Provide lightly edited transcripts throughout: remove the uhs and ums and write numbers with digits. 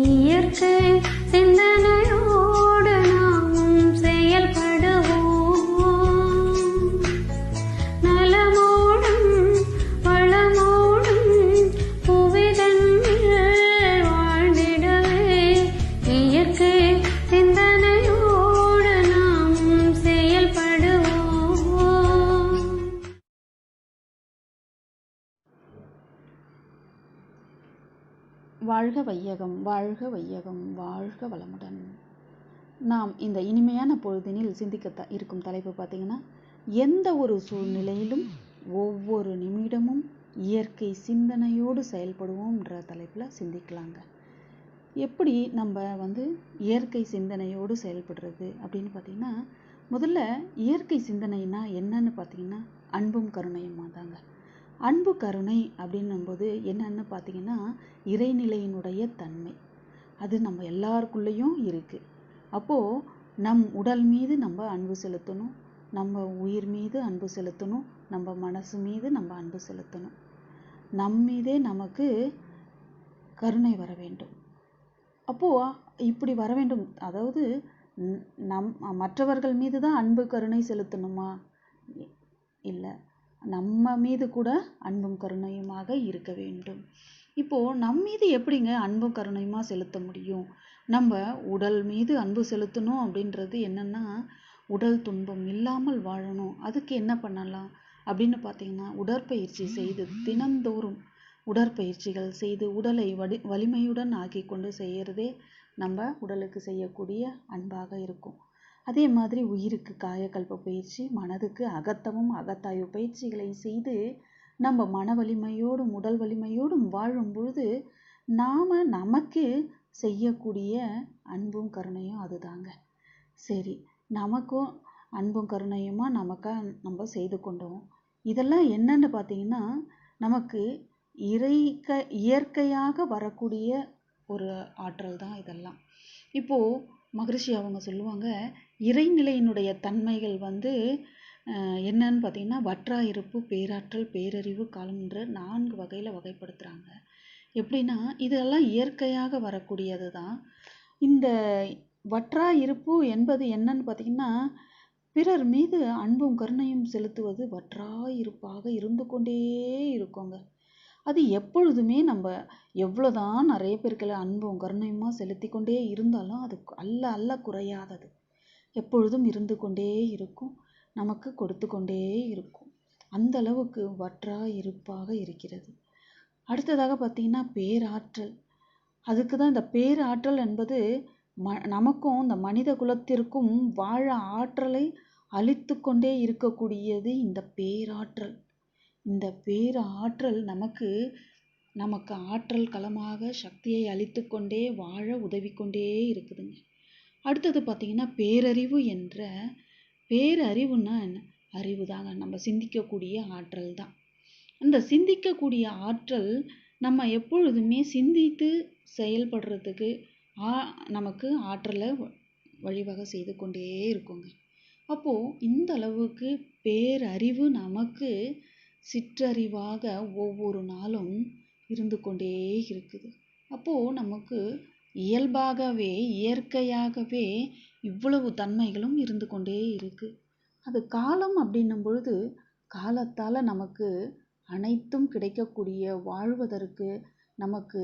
இயற்கை சிந்தனையோடு நாம் செயல்படுவோம். நலமோடும் வளமோடும் புவிதன்னில் வாழ்ந்திடவே இயற்கை சிந்தனையோடு நாம் செயல்படுவோம். வாழ்க வையகம், வாழ்க வையகம், வாழ்க வளமுடன். நாம் இந்த இனிமையான பொழுதினில் சிந்திக்க இருக்கும் தலைப்பு பார்த்திங்கன்னா, எந்த ஒரு சூழ்நிலையிலும் ஒவ்வொரு நிமிடமும் இயற்கை சிந்தனையோடு செயல்படுவோம்ன்ற தலைப்பில் சிந்திக்கலாங்க. எப்படி நம்ம இயற்கை சிந்தனையோடு செயல்படுறது அப்படின்னு பார்த்திங்கன்னா, முதல்ல இயற்கை சிந்தனைனா என்னன்னு பார்த்திங்கன்னா அன்பும் கருணையுமா தாங்க. அன்பு கருணை அப்படின்னும்போது என்னன்னு பார்த்திங்கன்னா இறைநிலையினுடைய தன்மை. அது நம்ம எல்லாருக்குள்ளேயும் இருக்குது. அப்போது நம் உடல் மீது நம்ம அன்பு செலுத்தணும், நம்ம உயிர் மீது அன்பு செலுத்தணும், நம்ம மனசு மீது நம்ம அன்பு செலுத்தணும். நம் மீதே நமக்கு கருணை வர வேண்டும். அப்போது இப்படி வர வேண்டும், அதாவது மற்றவர்கள் மீது தான் அன்பு கருணை செலுத்தணுமா? இல்லை, நம்ம மீது கூட அன்பும் கருணையுமாக இருக்க வேண்டும். இப்போது நம் மீது எப்படிங்க அன்பும் கருணையுமா செலுத்த முடியும்? நம்ம உடல் மீது அன்பு செலுத்தணும் அப்படின்றது என்னென்னா, உடல் துன்பம் இல்லாமல் வாழணும். அதுக்கு என்ன பண்ணலாம் அப்படின்னு பார்த்திங்கன்னா, உடற்பயிற்சி செய்து தினந்தோறும் உடற்பயிற்சிகள் செய்து உடலை வலிமையுடன் ஆக்கி கொண்டு செய்கிறதே நம்ம உடலுக்கு செய்யக்கூடிய அன்பாக இருக்கும். அதே மாதிரி உயிருக்கு காயக்கல்ப பயிற்சி, மனதுக்கு அகத்தமும் அகத்தாய்வு பயிற்சிகளை செய்து நம்ம மன வலிமையோடும் உடல் வலிமையோடும் வாழும் பொழுது நாம் நமக்கு செய்யக்கூடிய அன்பும் கருணையும் அதுதாங்க. சரி, நமக்கும் அன்பும் கருணையுமா நம்ம செய்து கொண்டோம். இதெல்லாம் என்னன்னு பார்த்தீங்கன்னா, நமக்கு இயற்கையாக வரக்கூடிய ஒரு ஆற்றல் தான் இதெல்லாம். இப்போது மகரிஷி அவங்க சொல்லுவாங்க, இறைநிலையினுடைய தன்மைகள் என்னன்னு பார்த்தீங்கன்னா வற்றா இருப்பு, பேராற்றல், பேரறிவு, காலம்ன்ற 4 வகையில் வகைப்படுத்துகிறாங்க. எப்படின்னா இதெல்லாம் இயற்கையாக வரக்கூடியது தான். இந்த வற்றா இருப்பு என்பது என்னன்னு பார்த்தீங்கன்னா, பிறர் மீது அன்பும் கருணையும் செலுத்துவது வற்றா இருப்பாக இருந்து கொண்டே இருக்குங்க. அது எப்பொழுதுமே நம்ம எவ்வளோதான் நிறைய பேருக்குள்ள அன்பும் கருணையுமா செலுத்தி கொண்டே இருந்தாலும் அது அல்ல குறையாதது. எப்பொழுதும் இருந்து கொண்டே இருக்கும், நமக்கு கொடுத்து கொண்டே இருக்கும். அந்த அளவுக்கு வற்றா இருப்பாக இருக்கிறது. அடுத்ததாக பார்த்திங்கன்னா பேராற்றல். அதுக்கு தான் இந்த பேராற்றல் என்பது நமக்கும் இந்த மனித குலத்திற்கும் வாழ ஆற்றலை அளித்து கொண்டே இருக்கக்கூடியது இந்த பேராற்றல். இந்த பேராற்றல் நமக்கு ஆற்றல் களமாக சக்தியை அளித்து கொண்டே வாழ உதவி கொண்டே இருக்குதுங்க. அடுத்தது பார்த்திங்கன்னா பேரறிவு. பேரறிவுன்னா என்ன? அறிவு தாங்க, நம்ம சிந்திக்கக்கூடிய ஆற்றல் தான். அந்த சிந்திக்கக்கூடிய ஆற்றல் நம்ம எப்பொழுதுமே சிந்தித்து செயல்படுறதுக்கு நமக்கு ஆற்றலை வழிவகை செய்து கொண்டே இருக்குங்க. அப்போது இந்த அளவுக்கு பேரறிவு நமக்கு சிற்றறிவாக ஒவ்வொரு நாளும் இருந்து கொண்டே இருக்குது. அப்போது நமக்கு இயல்பாகவே இயற்கையாகவே இவ்வளவு தன்மைகளும் இருந்து கொண்டே இருக்குது. அது காலம் அப்படின்னும் பொழுது காலத்தால் நமக்கு அனைத்தும் கிடைக்கக்கூடிய வாழ்வதற்கு, நமக்கு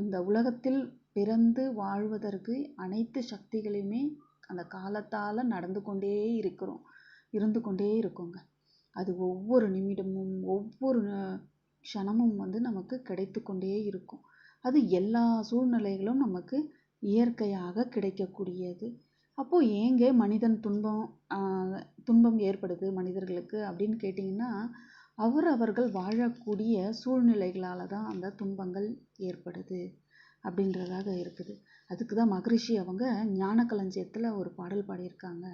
இந்த உலகத்தில் பிறந்து வாழ்வதற்கு அனைத்து சக்திகளையுமே அந்த காலத்தால் இருந்து கொண்டே இருக்குங்க. அது ஒவ்வொரு நிமிடமும் ஒவ்வொரு க்ஷணமும் நமக்கு கிடைத்து கொண்டே இருக்கும். அது எல்லா சூழ்நிலைகளும் நமக்கு இயற்கையாக கிடைக்கக்கூடியது. அப்போது ஏங்க மனிதன் துன்பம் ஏற்படுது மனிதர்களுக்கு அப்படின்னு கேட்டிங்கன்னா, அவர்கள் வாழக்கூடிய சூழ்நிலைகளால் தான் அந்த துன்பங்கள் ஏற்படுது அப்படின்றதாக இருக்குது. அதுக்கு தான் மகரிஷி அவங்க ஞான களஞ்சியத்தில் ஒரு பாடல் பாடியிருக்காங்க,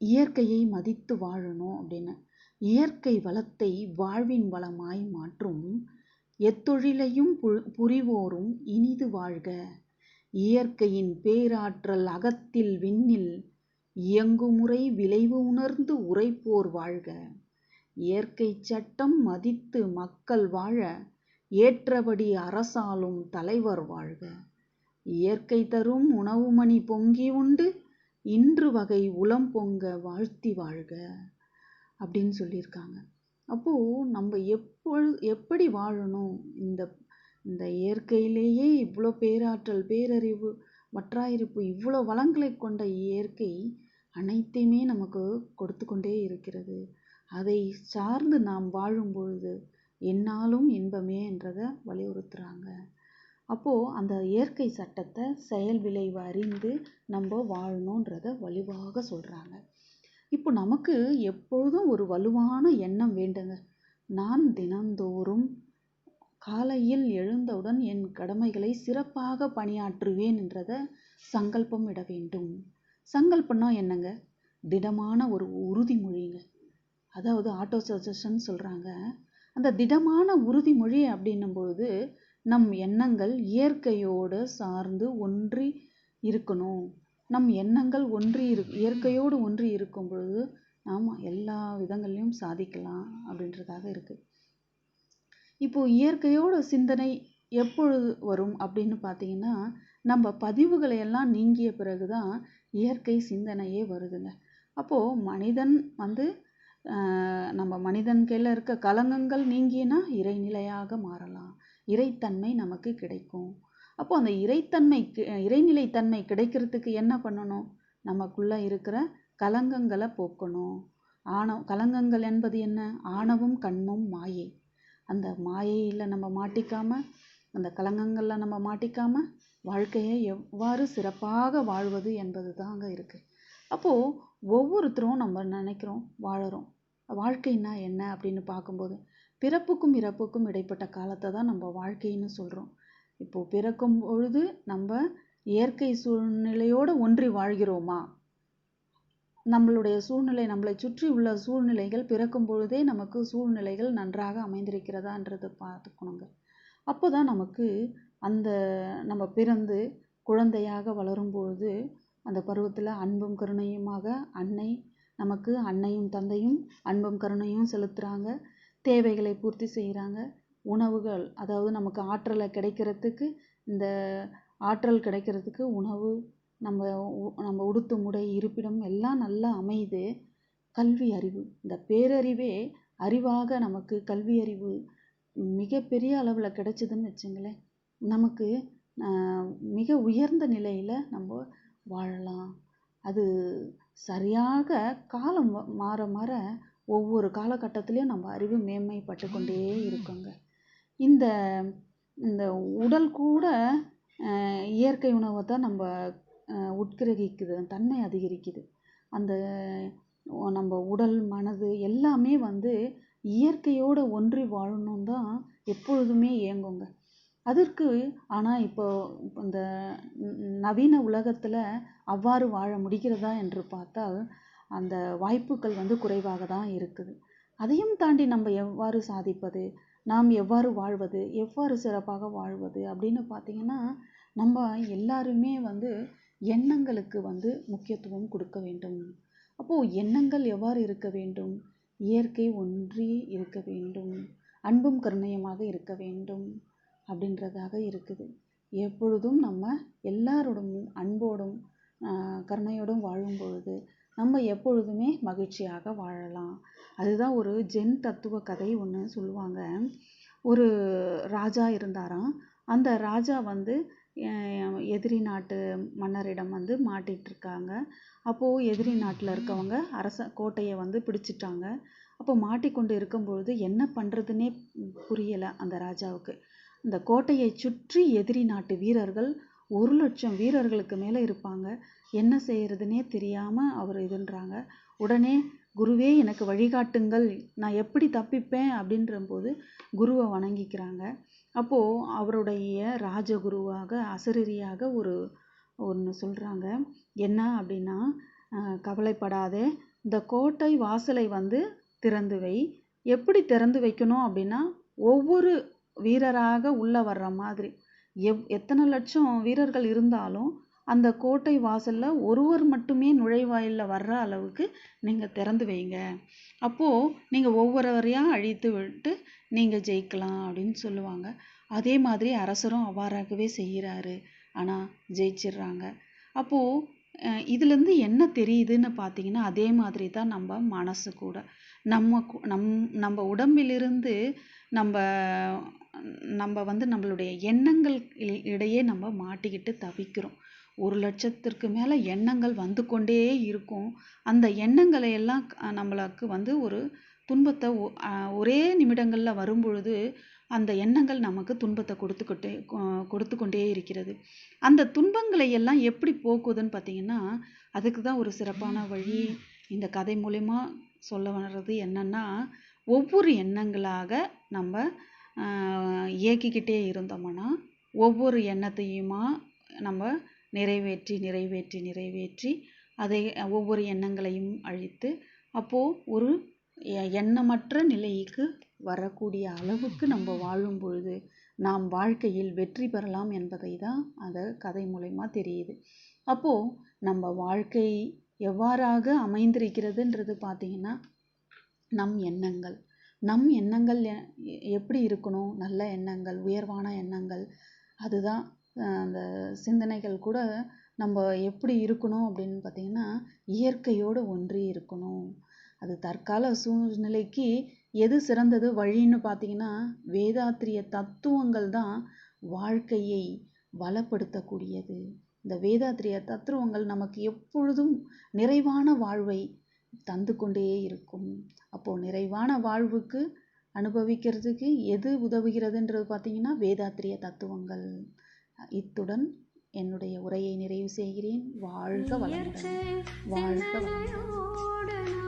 இயற்கையை மதித்து வாழணும் அப்படின்னு. இயற்கை வளத்தை வாழ்வின் வளமாய் மாற்றும் எத்தொழிலையும் புரிவோரும் இனிது வாழ்க. இயற்கையின் பேராற்றல் அகத்தில் விண்ணில் இயங்குமுறை விளைவு உணர்ந்து உரைப்போர் வாழ்க. இயற்கை சட்டம் மதித்து மக்கள் வாழ ஏற்றபடி அரசாளும் தலைவர் வாழ்க. இயற்கை தரும் உணவுமணி பொங்கி உண்டு இன்று வகை உளம் பொங்க வாழ்த்தி வாழ்க அப்படின்னு சொல்லியிருக்காங்க. அப்போது நம்ம எப்படி வாழணும்? இந்த இந்த இயற்கையிலேயே இவ்வளோ பேராற்றல், பேரறிவு, வற்றாயிருப்பு, இவ்வளோ வளங்களை கொண்ட இயற்கை அனைத்தையுமே நமக்கு கொடுத்து கொண்டே இருக்கிறது. அதை சார்ந்து நாம் வாழும் பொழுது என்னாலும் இன்பமே என்றதை வலியுறுத்துகிறாங்க. அப்போது அந்த இயற்கை சட்டத்தை செயல் விளைவு அறிந்து நம்ம வாழணுன்றதை வலுவாக சொல்கிறாங்க. இப்போ நமக்கு எப்பொழுதும் ஒரு வலுவான எண்ணம் வேண்டுங்க. நான் தினந்தோறும் காலையில் எழுந்தவுடன் என் கடமைகளை சிறப்பாக பணியாற்றுவேன் என்றதை சங்கல்பம் இட வேண்டும். சங்கல்பம்னா என்னங்க? திடமான ஒரு உறுதிமொழிங்க. அதாவது ஆட்டோ சஜஷன் சொல்கிறாங்க. அந்த திடமான உறுதிமொழி அப்படின்னும் பொழுது நம் எண்ணங்கள் இயற்கையோடு சார்ந்து ஒன்றி இருக்கணும். நம் எண்ணங்கள் இயற்கையோடு ஒன்றி இருக்கும் பொழுது நாம் எல்லா விதங்கள்லையும் சாதிக்கலாம் அப்படின்றதாக இருக்குது. இப்போது இயற்கையோட சிந்தனை எப்பொழுது வரும் அப்படின்னு பார்த்தீங்கன்னா, நம்ம பதிவுகளை எல்லாம் நீங்கிய பிறகு தான் இயற்கை சிந்தனையே வருதுங்க. அப்போது மனிதன் நம்ம மனிதன் கையில் இருக்க கலங்கங்கள் நீங்கினா இறைநிலையாக மாறலாம். இறைத்தன்மை நமக்கு கிடைக்கும். அப்போது அந்த இறைநிலைத்தன்மை கிடைக்கிறதுக்கு என்ன பண்ணணும்? நமக்குள்ளே இருக்கிற கலங்கங்களை போக்கணும். கலங்கங்கள் என்பது என்ன? ஆணவம், கண்மம், மாயை. அந்த மாயையில் நம்ம மாட்டிக்காமல், அந்த கலங்கங்களில் நம்ம மாட்டிக்காமல் வாழ்க்கையை எவ்வாறு சிறப்பாக வாழ்வது என்பது தாங்க இருக்குது. அப்போது ஒவ்வொருத்தரும் நம்ம நினைக்கிறோம், வாழறோம். வாழ்க்கைன்னா என்ன அப்படின்னு பார்க்கும்போது பிறப்புக்கும் இறப்புக்கும் இடைப்பட்ட காலத்தை தான் நம்ம வாழ்க்கைன்னு சொல்கிறோம். இப்போது பிறக்கும் பொழுது நம்ம இயற்கை சூழ்நிலையோடு ஒன்றி வாழ்கிறோமா? நம்மளுடைய சூழ்நிலை, நம்மளை சுற்றி உள்ள சூழ்நிலைகள் பிறக்கும் பொழுதே நமக்கு சூழ்நிலைகள் நன்றாக அமைந்திருக்கிறதான்றதை பார்த்துக்கணுங்க. அப்போ தான் நமக்கு நம்ம பிறந்து குழந்தையாக வளரும் பொழுது அந்த பருவத்தில் அன்பும் கருணையுமாக நமக்கு அன்னையும் தந்தையும் அன்பும் கருணையும் செலுத்துகிறாங்க. தேவைகளை பூர்த்தி செய்கிறாங்க. உணவுகள், அதாவது நமக்கு ஆற்றலை கிடைக்கிறதுக்கு, இந்த ஆற்றல் கிடைக்கிறதுக்கு உணவு, நம்ம உடுத்தும் உடை, இருப்பிடம் எல்லாம் நல்லா அமையுது. கல்வி அறிவு, இந்த பேரறிவே அறிவாக நமக்கு கல்வி அறிவு மிகப்பெரிய அளவில் கிடைச்சதுன்னு வச்சுங்களேன், நமக்கு மிக உயர்ந்த நிலையில் நம்ம வாழலாம். அது சரியாக காலம் மாற மாற ஒவ்வொரு காலகட்டத்திலையும் நம்ம அறிவு மேன்மைப்பட்டு கொண்டே இருக்குங்க. இந்த இந்த உடல் கூட இயற்கை உணவை தான் நம்ம உட்கிரகிக்குது, தன்மை அதிகரிக்குது. அந்த நம்ம உடல், மனது எல்லாமே இயற்கையோடு ஒன்றி வாழணும் தான் எப்பொழுதுமே இயங்குங்க. அதற்கு ஆனால் இப்போ இந்த நவீன உலகத்தில் அவ்வாறு வாழ முடிகிறதா என்று பார்த்தால் அந்த வாய்ப்புகள் குறைவாக தான் இருக்குது. அதையும் தாண்டி நம்ம எவ்வாறு சாதிப்பது, நாம் எவ்வாறு வாழ்வது, எவ்வாறு சிறப்பாக வாழ்வது அப்படின்னு பார்த்திங்கன்னா, நம்ம எல்லாருமே எண்ணங்களுக்கு முக்கியத்துவம் கொடுக்க வேண்டும். அப்போது எண்ணங்கள் எவ்வாறு இருக்க வேண்டும்? இயற்கை ஒன்றி இருக்க வேண்டும், அன்பும் கருணையுமாக இருக்க வேண்டும் அப்படின்றதாக இருக்குது. எப்பொழுதும் நம்ம எல்லாரோடும் அன்போடும் கருணையோடும் வாழும் பொழுது நம்ம எப்பொழுதுமே மகிழ்ச்சியாக வாழலாம். அதுதான் ஒரு ஜென் தத்துவ கதை ஒன்று சொல்லுவாங்க. ஒரு ராஜா இருந்தாராம். அந்த ராஜா எதிரி நாட்டு மன்னரிடம் மாட்டிகிட்டு இருக்காங்க. அப்போது எதிரி நாட்டில் இருக்கவங்க கோட்டையை பிடிச்சிட்டாங்க. அப்போ மாட்டிக்கொண்டு இருக்கும்பொழுது என்ன பண்ணுறதுன்னே புரியலை அந்த ராஜாவுக்கு. அந்த கோட்டையை சுற்றி எதிரி நாட்டு வீரர்கள் 1,00,000 வீரர்களுக்கு மேலே இருப்பாங்க. என்ன செய்யறதுனே தெரியாமல் அவர் இதுன்றாங்க. உடனே, குருவே எனக்கு வழிகாட்டுங்கள், நான் எப்படி தப்பிப்பேன் அப்படின்றபோது குருவை வணங்கிக்கிறாங்க. அப்போது அவருடைய ராஜகுருவாக அசரீரியாக ஒன்று சொல்கிறாங்க. என்ன அப்படின்னா, கவலைப்படாதே, இந்த கோட்டை வாசலை திறந்து வை. எப்படி திறந்து வைக்கணும் அப்படின்னா, ஒவ்வொரு வீரராக உள்ளே வர்ற மாதிரி, எத்தனை லட்சம் வீரர்கள் இருந்தாலும் அந்த கோட்டை வாசலில் ஒருவர் மட்டுமே நுழைவாயிலில் வர்ற அளவுக்கு நீங்கள் திறந்து வைங்க. அப்போது நீங்கள் ஒவ்வொருவரையாக அழித்து விட்டு நீங்கள் ஜெயிக்கலாம் அப்படின்னு சொல்லுவாங்க. அதே மாதிரி அரசரும் அவ்வாறாகவே செய்கிறாரு. ஆனால் ஜெயிச்சிடுறாங்க. அப்போது இதுலேருந்து என்ன தெரியுதுன்னு பார்த்தீங்கன்னா, அதே மாதிரி தான் நம்ம மனசு கூட. நம்ம உடம்பிலிருந்து நம்ம நம்ம வந்து நம்மளுடைய எண்ணங்கள் இடையே நம்ம மாட்டிக்கிட்டு தவிக்கிறோம். 1,00,000க்கு மேலே எண்ணங்கள் வந்து கொண்டே இருக்கும். அந்த எண்ணங்களை எல்லாம் நம்மளுக்கு வந்து ஒரு துன்பத்தை ஒரே நிமிடங்களில் வரும்பொழுது அந்த எண்ணங்கள் நமக்கு துன்பத்தை கொடுத்து கொண்டே இருக்கிறது. அந்த துன்பங்களை எல்லாம் எப்படி போக்குதுன்னு பார்த்தீங்கன்னா, அதுக்கு தான் ஒரு சிறப்பான வழி இந்த கதை மூலயமா சொல்ல வர்றது என்னன்னா, ஒவ்வொரு எண்ணங்களாக நம்ம இயக்கிக்கிட்டே இருந்தோம்னா, ஒவ்வொரு எண்ணத்தையுமா நம்ம நிறைவேற்றி அதை ஒவ்வொரு எண்ணங்களையும் அழித்து அப்போது ஒரு எண்ணமற்ற நிலைக்கு வரக்கூடிய அளவுக்கு நம்ம வாழும் பொழுது நாம் வாழ்க்கையில் வெற்றி பெறலாம் என்பதை தான் அந்த கதை மூலமா தெரியுது. அப்போது நம்ம வாழ்க்கை எவ்வாறாக அமைந்திருக்கிறதுன்றது பார்த்தீங்கன்னா, நம் எண்ணங்கள் எப்படி இருக்கணும்? நல்ல எண்ணங்கள், உயர்வான எண்ணங்கள். அதுதான் அந்த சிந்தனைகள் கூட நம்ம எப்படி இருக்கணும் அப்படின்னு பார்த்தீங்கன்னா, இயற்கையோடு ஒன்றி இருக்கணும். அது தற்கால சூழ்நிலைக்கு எது சிறந்தது வழின்னு பார்த்தீங்கன்னா, வேதாத்திரிய தத்துவங்கள் தான் வாழ்க்கையை வளப்படுத்தக்கூடியது. இந்த வேதாத்திரிய தத்துவங்கள் நமக்கு எப்பொழுதும் நிறைவான வாழ்வை தந்து கொண்டே இருக்கும். அப்போது நிறைவான வாழ்வுக்கு அனுபவிக்கிறதுக்கு எது உதவுகிறதுன்றது பார்த்தீங்கன்னா, வேதாத்திரிய தத்துவங்கள். இத்துடன் என்னுடைய உரையை நிறைவு செய்கிறேன். வாழ்க வளமுடன். வாழ்க வளமுடன்.